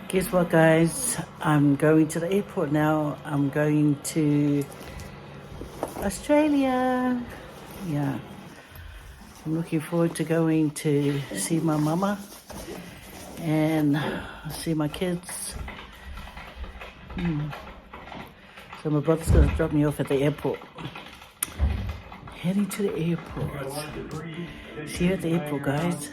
Guess what, guys? I'm going to the airport now. I'm going to Australia. Yeah. I'm looking forward to going to see my mama and see my kids. So my brother's going to drop me off at the airport. Heading to the airport. See you at the airport, guys.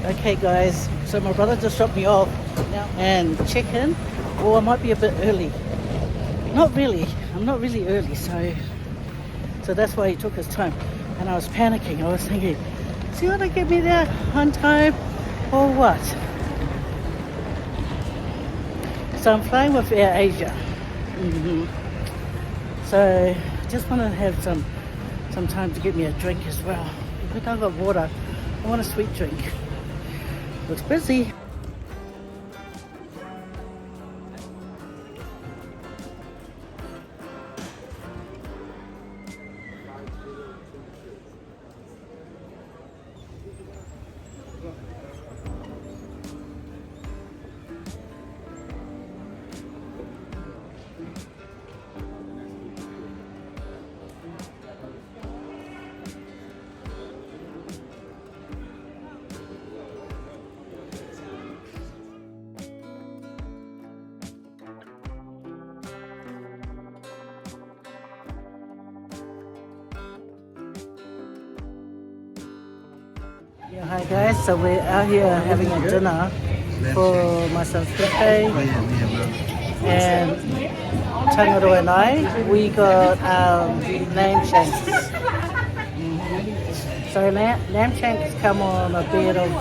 Okay, guys, so my brother just dropped me off and check in. Oh, I might be a bit early. Not really, I'm not really early, so that's why he took his time. And I was panicking. I was thinking, is he gonna get me there on time or what? So I'm flying with Air Asia. So just want to have some time to get me a drink as well. If I got water, I want a sweet drink. Looks busy. Yeah, hi guys, so we're out here having a dinner for my son's birthday and Tangaro and I, we got lamb shanks. So lamb shanks come on a bed of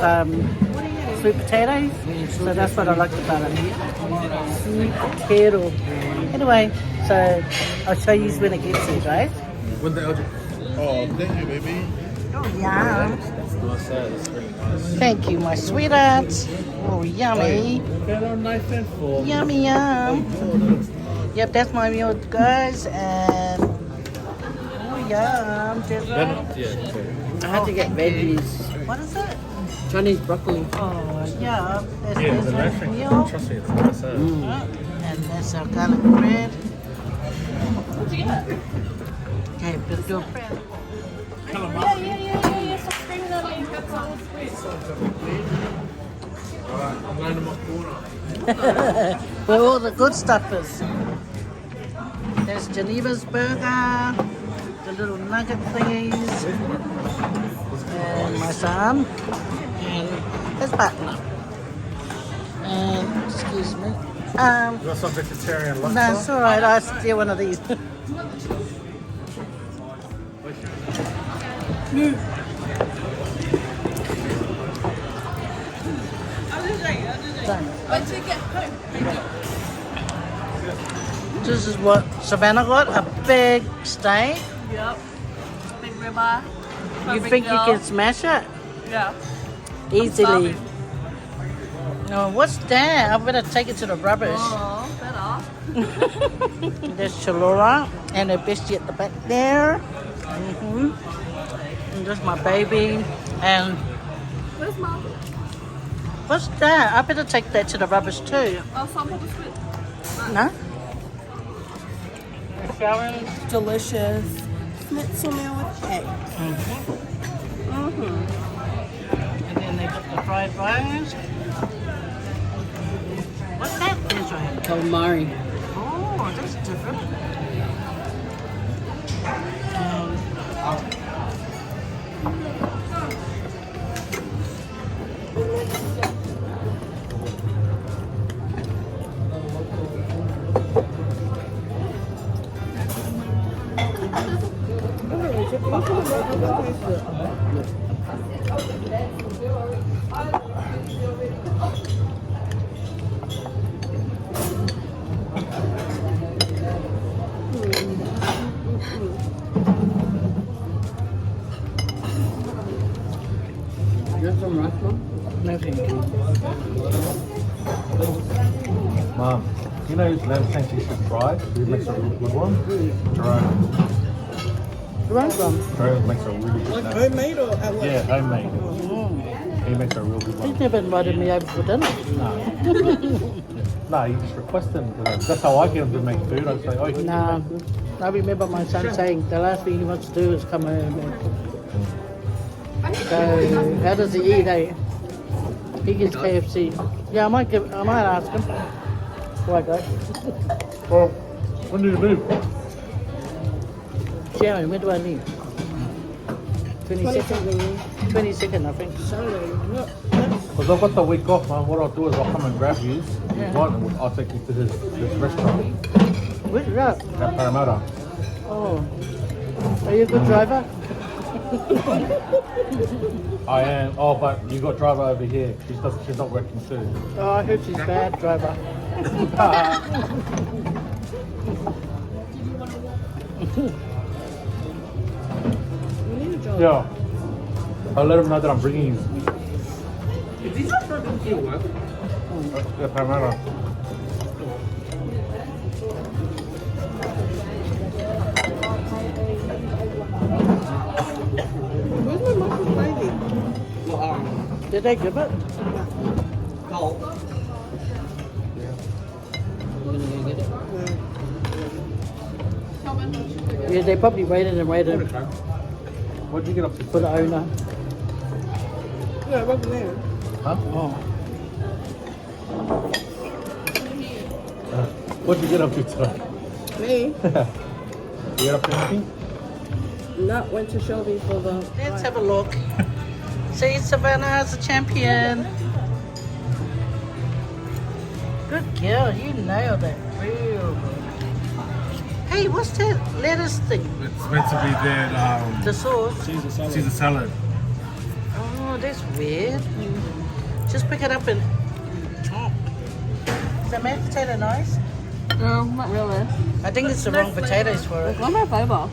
sweet potatoes, so that's what I like about it. Sweet potato. Anyway, so I'll show you when it gets here, guys. Oh, thank you, baby. Oh, yeah. Thank you, my sweetheart. Oh, yummy. Yummy, yum. Yep, that's my meal, guys. And oh, yum. I had to get veggies. What is it? Chinese broccoli. Oh, yeah. There's Yeah, the a last thing. meal. Trust me, it's nice. And there's our garlic bread. Okay, we'll do bread. Yeah. Stop screaming at me. That's all. I'm going to my corner. Where all the good stuff is. There's Geneva's burger, the little nugget thingies, and my son, and there's butler. And, excuse me. You got some vegetarian lobster? No, it's alright, I'll steal one of these. This is what Savannah got, a big steak. Yep. Big ribeye. You think you can smash it? Yeah. Easily. Oh, what's that? I better take it to the rubbish. Oh, better. There's Chalora and a biscuit at the back there. And there's my baby. And Where's mom? what's that? I better take that to the rubbish too. Oh, some of the sweet. No? Sharon. Delicious schnitzel meal with egg. And then they got the fried rice. What's that, Israel? Calamari. Oh, that's different. You have some rice, Mom? No, thank you. Mom, you know lamb shanks you should try? It makes a really good one. Jerome. Jerome makes a really good lamb. Homemade or at what? Yeah, homemade. He makes a real good one. He's never invited me over for dinner. No, you just request them. That's how I get him to make food. I say, oh, No, I remember my son saying the last thing he wants to do is come home. So how does he eat? Eh? He gets KFC. Yeah, I might ask him. Why go? well, when do you leave? Sharon, when do I leave? 22nd. 22nd, I think. Because I've got the week off, man. What I'll do is I'll come and grab you. I'll take you to this restaurant Which route? at Parramatta. Oh, are you a good driver? I am. Oh, but you got driver over here. She's not working too. Oh, I heard she's a bad driver. Yeah. I'll let him know that I'm bringing you. Is this not for the work? Yeah, Parramatta. Where's my mushroom gravy? Did they give it? Cold. You gonna go get it? Yeah, they probably waited and waited What'd you get up to? for the owner. Yeah, right there. Huh? Oh, What'd you get up to today? Me? You get up to anything? Not went to Shelby for the. let's have a look. See, Savannah's a champion. Good girl, you nailed it. Real good. Hey, what's that lettuce thing? It's meant to be that The sauce? Caesar salad. Oh, that's weird. Just pick it up and chop. Is that mashed potato nice? No, not really. I think it's the wrong potatoes for it. What's my flavor?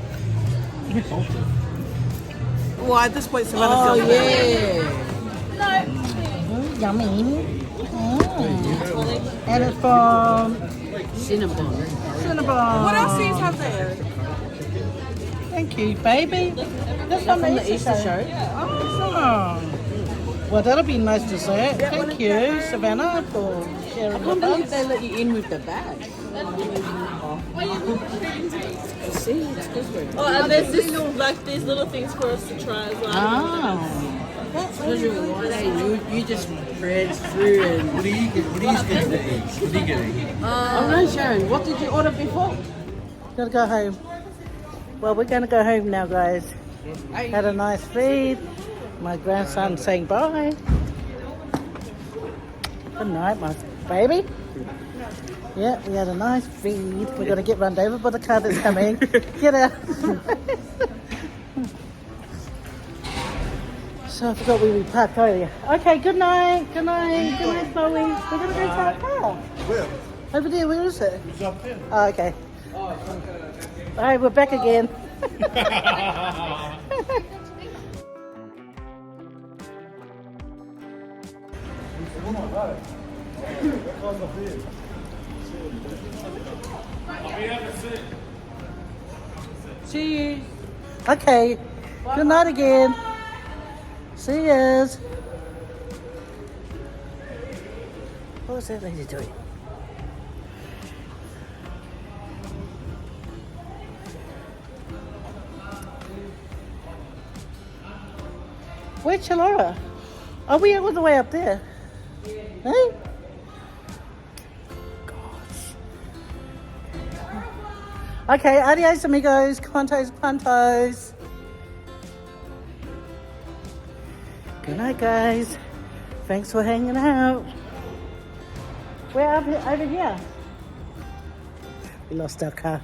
Well, at this point, Savannah Oh, feels yeah. No. Yummy. And it's from Cinnabon. Cinnabon. What else do you have there? Thank you, baby. That's from the Easter show. Oh. Well, that'll be nice dessert. Thank you, Savannah, for sharing I with can't believe us. they let you in with the bag. See, it's good. Oh, and there's this like these little things for us to try as well. Oh. You just spread through and... What are you getting to eat? What are you getting? Oh no, Sharon, what did you order before? Gotta go home. Well, we're gonna go home now, guys. Had a nice feed. My grandson saying bye. Good night, my baby. Yeah, we had a nice feed. We're gonna get run over by the car that's coming. Get out. So I forgot where we parked earlier. Okay, good night. Good night. Good night, Chloe. We're gonna go to our car. Where? Over there, where is it? It's up there. Oh, okay. Alright, we're back again. See you. Okay. Good night again. See yous. What was that lady doing? Where's Chalora? Are we all the way up there? Hey? Okay, adios amigos, quantos, quantos. Good night, guys. Thanks for hanging out. We're over here. We lost our car.